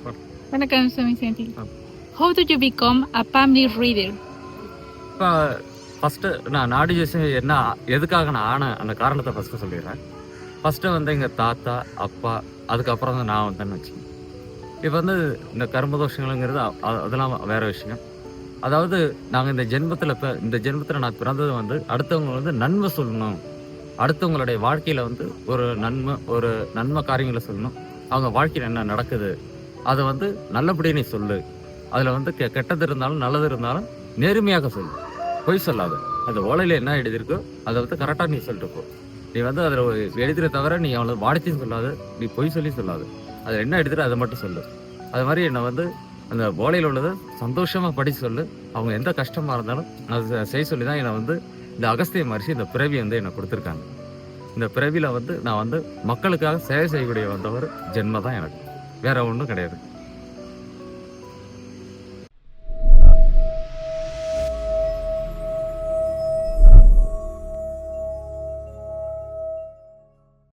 வணக்கம் சுவாமி சாந்தி. How did you become a family reader? இப்போ first நான் நாடி ஜோசியம் என்ன எதுக்காக நான் ஆனேன் அந்த காரணத்தை ஃபஸ்ட்டு சொல்லிடுறேன். ஃபஸ்ட்டு வந்து எங்கள் தாத்தா அப்பா அதுக்கப்புறம் தான் நான் வந்தேன்னு வச்சுக்கேன். இப்போ வந்து இந்த கர்ம தோஷங்களுங்கிறது அதெல்லாம் வேறு விஷயம். அதாவது நாங்கள் இந்த ஜென்மத்தில் நான் பிறந்தது வந்து அடுத்தவங்க வந்து நன்மை சொல்லணும், அடுத்தவங்களுடைய வாழ்க்கையில் வந்து ஒரு நன்மை காரியங்களை சொல்லணும், அவங்க வாழ்க்கையில் என்ன நடக்குது அதை வந்து நல்லபடியாக நீ சொல்லு, அதில் வந்து கெட்டது இருந்தாலும் நல்லது இருந்தாலும் நேர்மையாக சொல்லு, பொய் சொல்லாது. அந்த ஓலையில் என்ன எழுதியிருக்கோ அதை வந்து கரெக்டாக நீ சொல்லிட்டு போ. நீ வந்து அதில் எழுதுகிற தவிர நீ அவளை வாடிச்சுன்னு சொல்லாது, நீ பொய் சொல்லி சொல்லாது, அதில் என்ன எழுதுகிற அதை மட்டும் சொல்லு. அது மாதிரி என்னை வந்து அந்த ஓலையில் உள்ளதை சந்தோஷமாக படித்து சொல்லு, அவங்க எந்த கஷ்டமாக இருந்தாலும் அதை செய்ய சொல்லி தான் என்னை வந்து இந்த அகஸ்திய மகரிஷி இந்த பிறவி வந்து என்னை கொடுத்துருக்காங்க. இந்த பிறவியில் வந்து நான் வந்து மக்களுக்காக சேவை செய்யக்கூடிய வந்த ஒரு ஜென்மம் தான் எனக்கு, வேற ஒன்றும் கிடையாது.